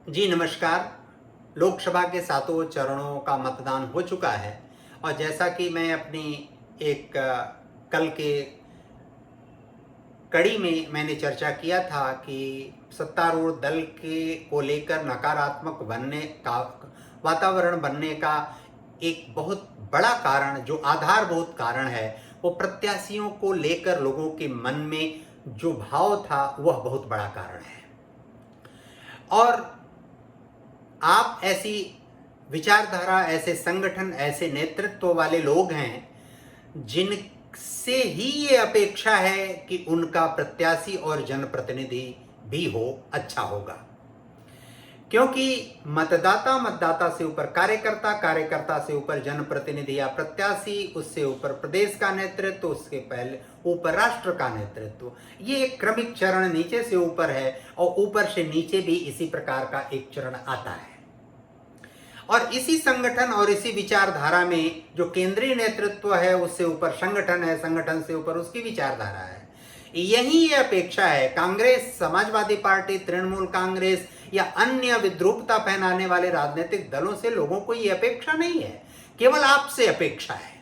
जी नमस्कार। लोकसभा के सातों चरणों का मतदान हो चुका है और जैसा कि मैं अपनी एक कल के कड़ी में मैंने चर्चा किया था कि सत्तारूढ़ दल के को लेकर नकारात्मक बनने का वातावरण बनने का एक बहुत बड़ा कारण, जो आधारभूत कारण है, वो प्रत्याशियों को लेकर लोगों के मन में जो भाव था वह बहुत बड़ा कारण है। और आप ऐसी विचारधारा, ऐसे संगठन, ऐसे नेतृत्व वाले लोग हैं जिनसे ही ये अपेक्षा है कि उनका प्रत्याशी और जनप्रतिनिधि भी हो अच्छा होगा। क्योंकि मतदाता मतदाता से ऊपर कार्यकर्ता, कार्यकर्ता से ऊपर जनप्रतिनिधि या प्रत्याशी, उससे ऊपर प्रदेश का नेतृत्व, उसके पहले ऊपर राष्ट्र का नेतृत्व। ये एक क्रमिक चरण नीचे से ऊपर है और ऊपर से नीचे भी इसी प्रकार का एक चरण आता है। और इसी संगठन और इसी विचारधारा में जो केंद्रीय नेतृत्व है, उससे ऊपर संगठन है, संगठन से ऊपर उसकी विचारधारा है। यही ये अपेक्षा है कांग्रेस, समाजवादी पार्टी, तृणमूल कांग्रेस या अन्य विद्रूपता पहनाने वाले राजनीतिक दलों से लोगों को ये अपेक्षा नहीं है, केवल आपसे अपेक्षा है।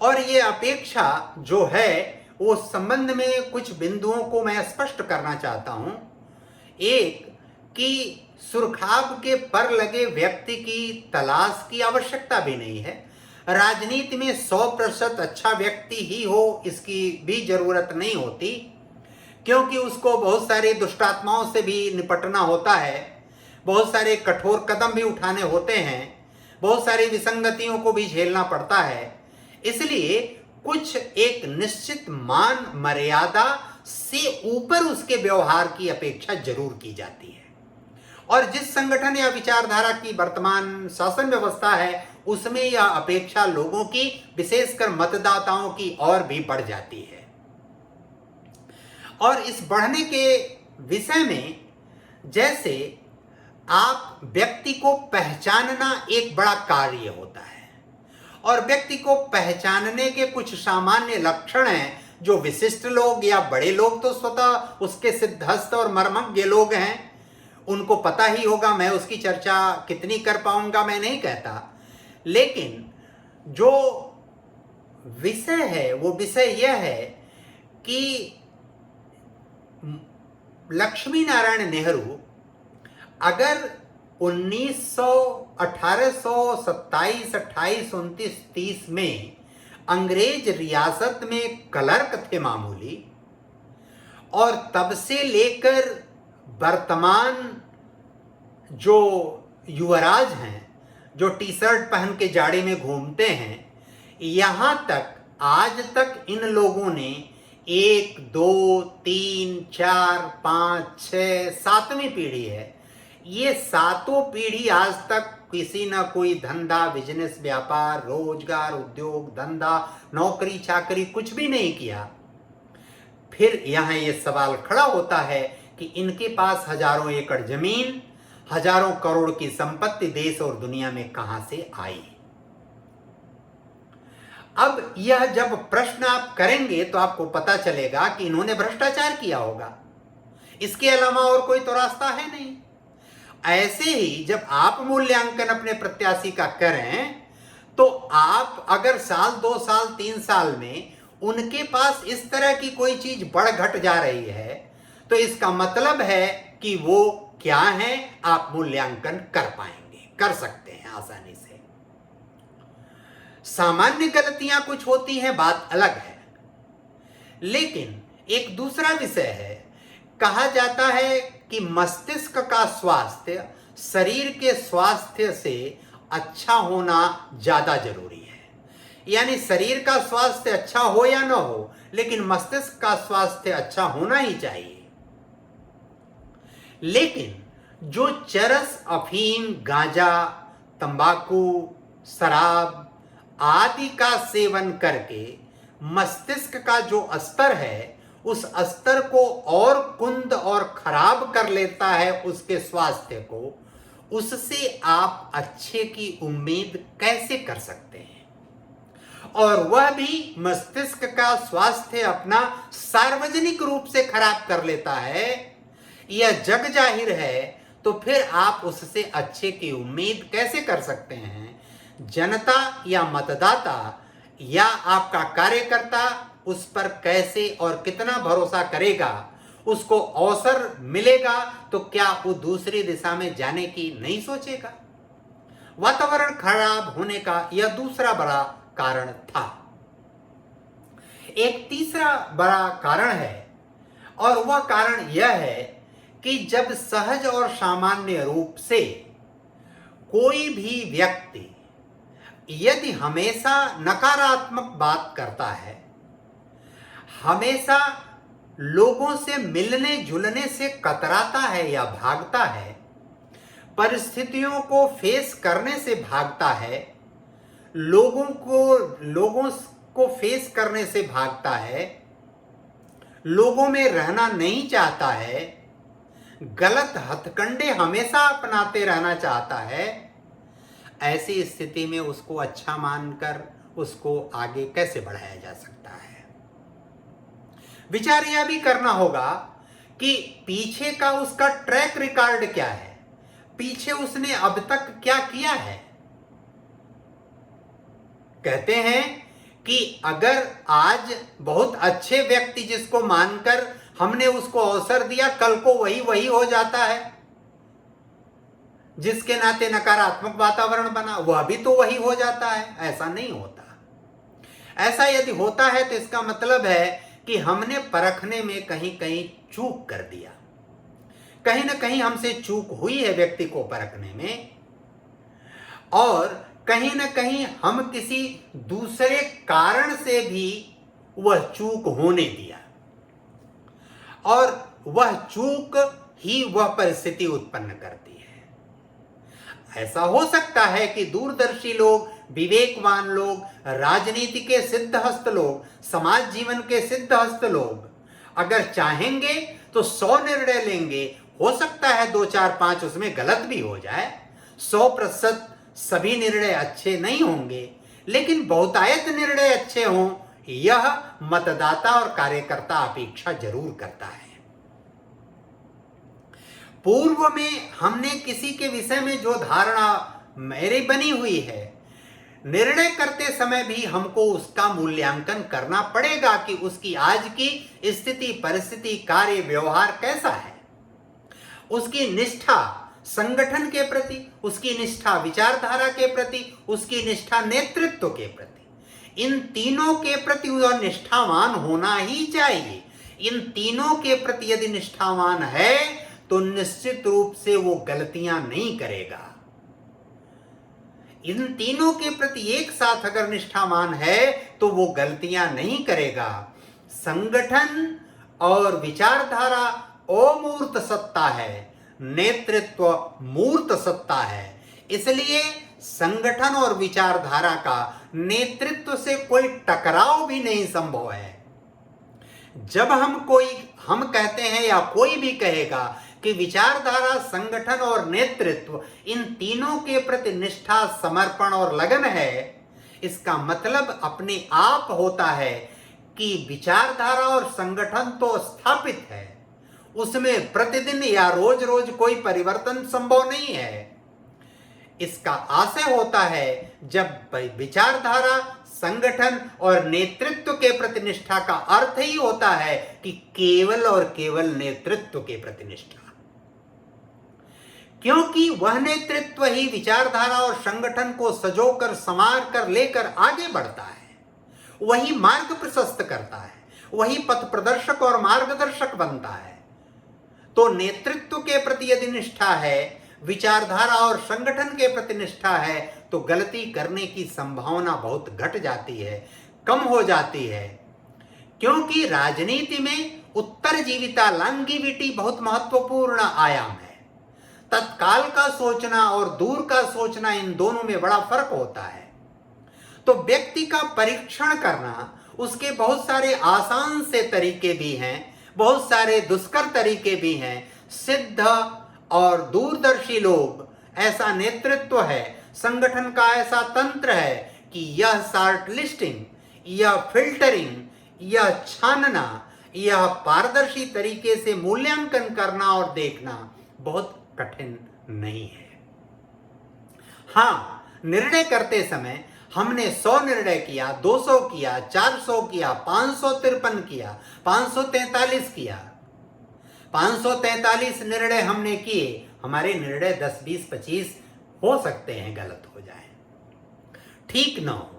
और ये अपेक्षा जो है वो संबंध में कुछ बिंदुओं को मैं स्पष्ट करना चाहता हूं। एक, कि सुरखाब के पर लगे व्यक्ति की तलाश की आवश्यकता भी नहीं है। राजनीति में 100% अच्छा व्यक्ति ही हो इसकी भी जरूरत नहीं होती, क्योंकि उसको बहुत सारी दुष्टात्माओं से भी निपटना होता है, बहुत सारे कठोर कदम भी उठाने होते हैं, बहुत सारी विसंगतियों को भी झेलना पड़ता है। इसलिए कुछ एक निश्चित मान मर्यादा से ऊपर उसके व्यवहार की अपेक्षा जरूर की जाती है। और जिस संगठन या विचारधारा की वर्तमान शासन व्यवस्था है, उसमें यह अपेक्षा लोगों की, विशेषकर मतदाताओं की और भी बढ़ जाती है। और इस बढ़ने के विषय में, जैसे आप व्यक्ति को पहचानना एक बड़ा कार्य होता है और व्यक्ति को पहचानने के कुछ सामान्य लक्षण हैं जो विशिष्ट लोग या बड़े लोग तो स्वतः उसके सिद्धहस्त और मर्मज्ञ लोग हैं, उनको पता ही होगा। मैं उसकी चर्चा कितनी कर पाऊंगा मैं नहीं कहता, लेकिन जो विषय है वो विषय यह है कि लक्ष्मी नारायण नेहरू अगर 1827, 28, 29, 30 में अंग्रेज रियासत में क्लर्क थे मामूली, और तब से लेकर वर्तमान जो युवराज हैं, जो टी शर्ट पहन के जाड़े में घूमते हैं, यहाँ तक आज तक इन लोगों ने 1, 2, 3, 4, 5, 6, 7वीं पीढ़ी है, ये सातों पीढ़ी आज तक किसी न कोई धंधा, बिजनेस, व्यापार, रोजगार, उद्योग, धंधा, नौकरी चाकरी कुछ भी नहीं किया। फिर यहाँ ये सवाल खड़ा होता है कि इनके पास हजारों एकड़ जमीन, हजारों करोड़ की संपत्ति देश और दुनिया में कहां से आई। अब यह जब प्रश्न आप करेंगे तो आपको पता चलेगा कि इन्होंने भ्रष्टाचार किया होगा, इसके अलावा और कोई तो रास्ता है नहीं। ऐसे ही जब आप मूल्यांकन अपने प्रत्याशी का करें, तो आप अगर साल, 2 साल, 3 साल में उनके पास इस तरह की कोई चीज बढ़ घट जा रही है, तो इसका मतलब है कि वो क्या है, आप मूल्यांकन कर पाएंगे, कर सकते हैं आसानी से। सामान्य गलतियां कुछ होती हैं, बात अलग है, लेकिन एक दूसरा विषय है। कहा जाता है कि मस्तिष्क का स्वास्थ्य शरीर के स्वास्थ्य से अच्छा होना ज्यादा जरूरी है। यानी शरीर का स्वास्थ्य अच्छा हो या ना हो, लेकिन मस्तिष्क का स्वास्थ्य अच्छा होना ही चाहिए। लेकिन जो चरस, अफीम, गांजा, तंबाकू, शराब आदि का सेवन करके मस्तिष्क का जो स्तर है, उस स्तर को और कुंद और खराब कर लेता है उसके स्वास्थ्य को, उससे आप अच्छे की उम्मीद कैसे कर सकते हैं। और वह भी मस्तिष्क का स्वास्थ्य अपना सार्वजनिक रूप से खराब कर लेता है, यह जग जाहिर है। तो फिर आप उससे अच्छे की उम्मीद कैसे कर सकते हैं? जनता या मतदाता या आपका कार्यकर्ता उस पर कैसे और कितना भरोसा करेगा? उसको अवसर मिलेगा तो क्या वो दूसरी दिशा में जाने की नहीं सोचेगा? वातावरण खराब होने का यह दूसरा बड़ा कारण था। एक तीसरा बड़ा कारण है, और वह कारण यह है कि जब सहज और सामान्य रूप से कोई भी व्यक्ति यदि हमेशा नकारात्मक बात करता है, हमेशा लोगों से मिलने जुलने से कतराता है या भागता है, परिस्थितियों को फेस करने से भागता है, लोगों को फेस करने से भागता है, लोगों में रहना नहीं चाहता है, गलत हथकंडे हमेशा अपनाते रहना चाहता है, ऐसी स्थिति में उसको अच्छा मानकर उसको आगे कैसे बढ़ाया जा सकता है? विचार यह भी करना होगा कि पीछे का उसका ट्रैक रिकॉर्ड क्या है, पीछे उसने अब तक क्या किया है। कहते हैं कि अगर आज बहुत अच्छे व्यक्ति जिसको मानकर हमने उसको अवसर दिया, कल को वही हो जाता है। जिसके नाते नकारात्मक वातावरण बना वह भी तो वही हो जाता है। ऐसा नहीं होता। ऐसा यदि होता है तो इसका मतलब है कि हमने परखने में कहीं कहीं चूक कर दिया, कहीं ना कहीं हमसे चूक हुई है व्यक्ति को परखने में, और कहीं ना कहीं हम किसी दूसरे कारण से भी वह चूक होने दिया, और वह चूक ही वह परिस्थिति उत्पन्न करती है। ऐसा हो सकता है कि दूरदर्शी लोग, विवेकवान लोग, राजनीति के सिद्धहस्त लोग, समाज जीवन के सिद्धहस्त लोग अगर चाहेंगे तो 100 निर्णय लेंगे। हो सकता है 2, 4, 5 उसमें गलत भी हो जाए, 100% सभी निर्णय अच्छे नहीं होंगे, लेकिन बहुतायत निर्णय अच्छे हों, यह मतदाता और कार्यकर्ता अपेक्षा जरूर करता है। पूर्व में हमने किसी के विषय में जो धारणा मेरी बनी हुई है, निर्णय करते समय भी हमको उसका मूल्यांकन करना पड़ेगा कि उसकी आज की स्थिति, परिस्थिति, कार्य, व्यवहार कैसा है, उसकी निष्ठा संगठन के प्रति, उसकी निष्ठा विचारधारा के प्रति, उसकी निष्ठा नेतृत्व के प्रति, इन तीनों के प्रति वह निष्ठावान होना ही चाहिए। इन तीनों के प्रति यदि निष्ठावान है तो निश्चित रूप से वो गलतियां नहीं करेगा। इन तीनों के प्रति एक साथ अगर निष्ठावान है तो वो गलतियां नहीं करेगा। संगठन और विचारधारा अमूर्त सत्ता है, नेतृत्व मूर्त सत्ता है। इसलिए संगठन और विचारधारा का नेतृत्व से कोई टकराव भी नहीं संभव है। जब हम कहते हैं या कोई भी कहेगा कि विचारधारा, संगठन और नेतृत्व इन तीनों के प्रति निष्ठा, समर्पण और लगन है, इसका मतलब अपने आप होता है कि विचारधारा और संगठन तो स्थापित है, उसमें प्रतिदिन या रोज रोज कोई परिवर्तन संभव नहीं है। इसका आशय होता है जब विचारधारा, संगठन और नेतृत्व के प्रति निष्ठा का अर्थ ही होता है कि केवल और केवल नेतृत्व के प्रति निष्ठा, क्योंकि वह नेतृत्व ही विचारधारा और संगठन को सजोकर, संवार कर लेकर आगे बढ़ता है, वही मार्ग प्रशस्त करता है, वही पथ प्रदर्शक और मार्गदर्शक बनता है। तो नेतृत्व के प्रति यदि निष्ठा है, विचारधारा और संगठन के प्रति निष्ठा है, तो गलती करने की संभावना बहुत घट जाती है, कम हो जाती है। क्योंकि राजनीति में उत्तरजीविता, लॉन्गेविटी बहुत महत्वपूर्ण आयाम है। तत्काल का सोचना और दूर का सोचना, इन दोनों में बड़ा फर्क होता है। तो व्यक्ति का परीक्षण करना, उसके बहुत सारे आसान से तरीके भी हैं, बहुत सारे दुष्कर तरीके भी हैं। सिद्ध और दूरदर्शी लोग, ऐसा नेतृत्व है, संगठन का ऐसा तंत्र है कि यह शॉर्ट लिस्टिंग, यह फिल्टरिंग, यह छानना, यह पारदर्शी तरीके से मूल्यांकन करना और देखना बहुत कठिन नहीं है। हाँ, निर्णय करते समय हमने 100 निर्णय किया, 200 किया, 400 किया, 553 किया, 543 किया, 543 निर्णय हमने किए। हमारे निर्णय 10, 20, 25 हो सकते हैं गलत हो जाए, ठीक ना हो।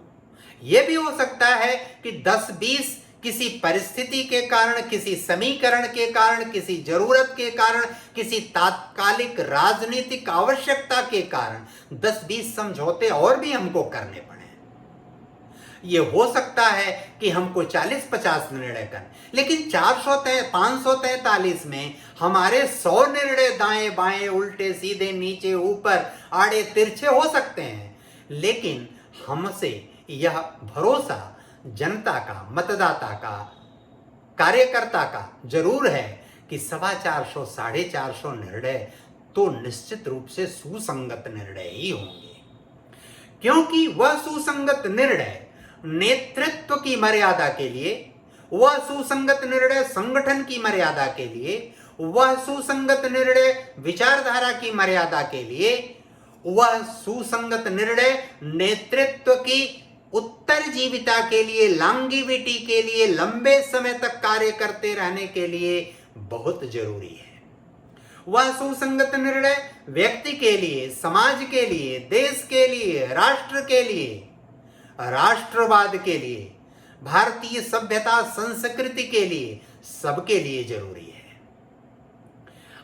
यह भी हो सकता है कि 10, 20 किसी परिस्थिति के कारण, किसी समीकरण के कारण, किसी जरूरत के कारण, किसी तात्कालिक राजनीतिक आवश्यकता के कारण 10-20 समझौते और भी हमको करने पड़े। ये हो सकता है कि हमको 40-50 निर्णय करने, लेकिन 543 में हमारे 100 निर्णय दाएं बाएं, उल्टे सीधे, नीचे ऊपर, आड़े तिरछे हो सकते हैं, लेकिन हमसे यह भरोसा जनता का, मतदाता का, कार्यकर्ता का जरूर है कि 450, 450 निर्णय तो निश्चित रूप से सुसंगत निर्णय ही होंगे, क्योंकि वह सुसंगत निर्णय नेतृत्व की मर्यादा के लिए, वह सुसंगत निर्णय संगठन की मर्यादा के लिए, वह सुसंगत निर्णय विचारधारा की मर्यादा के लिए, वह सुसंगत निर्णय नेतृत्व की उत्तरजीविता के लिए, लॉन्गेविटी के लिए, लंबे समय तक कार्य करते रहने के लिए बहुत जरूरी है। वह सुसंगत निर्णय व्यक्ति के लिए, समाज के लिए, देश के लिए, राष्ट्र के लिए, राष्ट्रवाद के लिए, भारतीय सभ्यता संस्कृति के लिए, सबके लिए जरूरी है।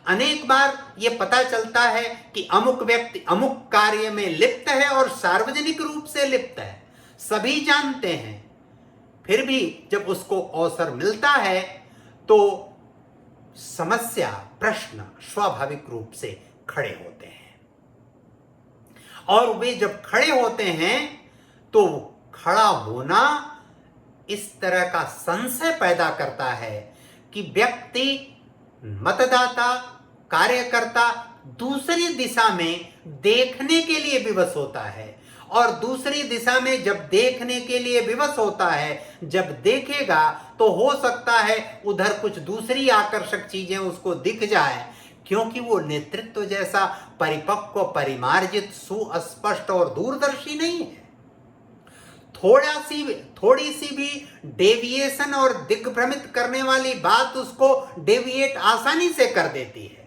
अनेक बार यह पता चलता है कि अमुक व्यक्ति अमुक कार्य में लिप्त है और सार्वजनिक रूप से लिप्त है, सभी जानते हैं, फिर भी जब उसको अवसर मिलता है तो समस्या, प्रश्न स्वाभाविक रूप से खड़े होते हैं, और वे जब खड़े होते हैं तो खड़ा होना इस तरह का संशय पैदा करता है कि व्यक्ति, मतदाता, कार्यकर्ता दूसरी दिशा में देखने के लिए विवश होता है, और दूसरी दिशा में जब देखने के लिए विवश होता है, जब देखेगा तो हो सकता है उधर कुछ दूसरी आकर्षक चीजें उसको दिख जाए, क्योंकि वो नेतृत्व जैसा परिपक्व, परिमार्जित, सुस्पष्ट और दूरदर्शी नहीं है। थोड़ी सी भी डेविएशन और दिग्भ्रमित करने वाली बात उसको डेविएट आसानी से कर देती है।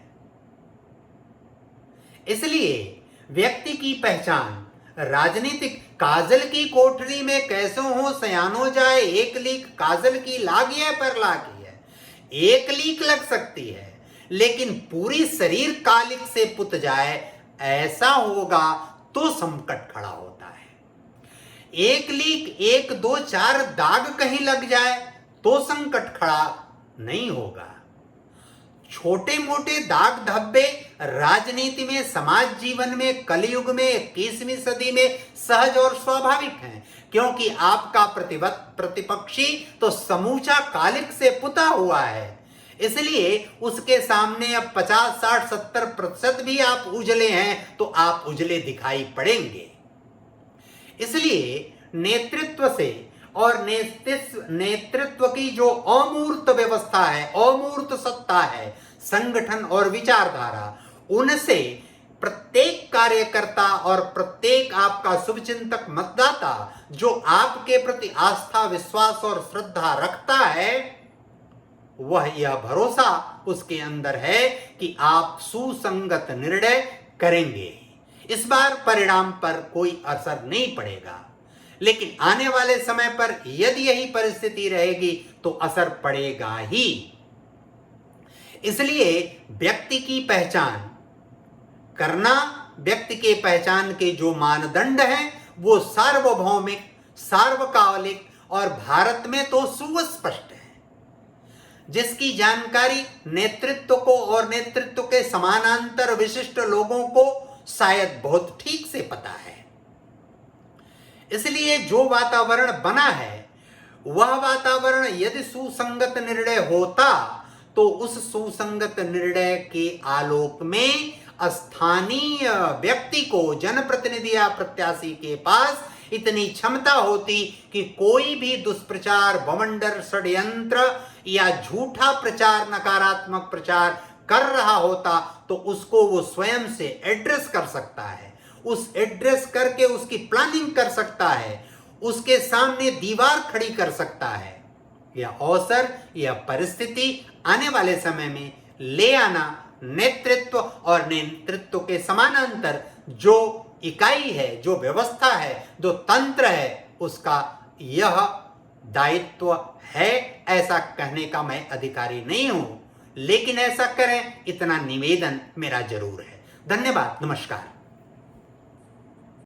इसलिए व्यक्ति की पहचान राजनीतिक काजल की कोठरी में कैसे हो सयान हो जाए, एक लीक काजल की लागिए पर लागी है। एक लीक लग सकती है, लेकिन पूरी शरीर कालिक से पुत जाए, ऐसा होगा तो संकट खड़ा होता है। एक लीक, 1, 2, 4 दाग कहीं लग जाए तो संकट खड़ा नहीं होगा। छोटे मोटे दाग धब्बे राजनीति में, समाज जीवन में, कलयुग में, 21वीं सदी में सहज और स्वाभाविक हैं, क्योंकि आपका प्रतिपक्षी तो समूचा कालिक से पुता हुआ है। इसलिए उसके सामने अब 50, 60, 70% भी आप उजले हैं तो आप उजले दिखाई पड़ेंगे। इसलिए नेतृत्व से और नेतृत्व की जो अमूर्त व्यवस्था है, अमूर्त सत्ता है, संगठन और विचारधारा, उनसे प्रत्येक कार्यकर्ता और प्रत्येक आपका शुभचिंतक मतदाता जो आपके प्रति आस्था, विश्वास और श्रद्धा रखता है, वह यह भरोसा उसके अंदर है कि आप सुसंगत निर्णय करेंगे। इस बार परिणाम पर कोई असर नहीं पड़ेगा, लेकिन आने वाले समय पर यदि यही परिस्थिति रहेगी तो असर पड़ेगा ही। इसलिए व्यक्ति की पहचान करना, व्यक्ति के पहचान के जो मानदंड हैं वो सार्वभौमिक, सार्वकालिक और भारत में तो सुस्पष्ट है, जिसकी जानकारी नेतृत्व को और नेतृत्व के समानांतर विशिष्ट लोगों को शायद बहुत ठीक से पता है। इसलिए जो वातावरण बना है, वह वातावरण यदि सुसंगत निर्णय होता तो उस सुसंगत निर्णय के आलोक में स्थानीय व्यक्ति को, जनप्रतिनिधि या प्रत्याशी के पास इतनी क्षमता होती कि कोई भी दुष्प्रचार, बवंडर, षड्यंत्र या झूठा प्रचार, नकारात्मक प्रचार कर रहा होता तो उसको वो स्वयं से एड्रेस कर सकता है, उस एड्रेस करके उसकी प्लानिंग कर सकता है, उसके सामने दीवार खड़ी कर सकता है। यह अवसर, यह परिस्थिति आने वाले समय में ले आना नेतृत्व और नेतृत्व के समानांतर जो इकाई है, जो व्यवस्था है, जो तंत्र है, उसका यह दायित्व है। ऐसा कहने का मैं अधिकारी नहीं हूं, लेकिन ऐसा करें इतना निवेदन मेरा जरूर है। धन्यवाद, नमस्कार।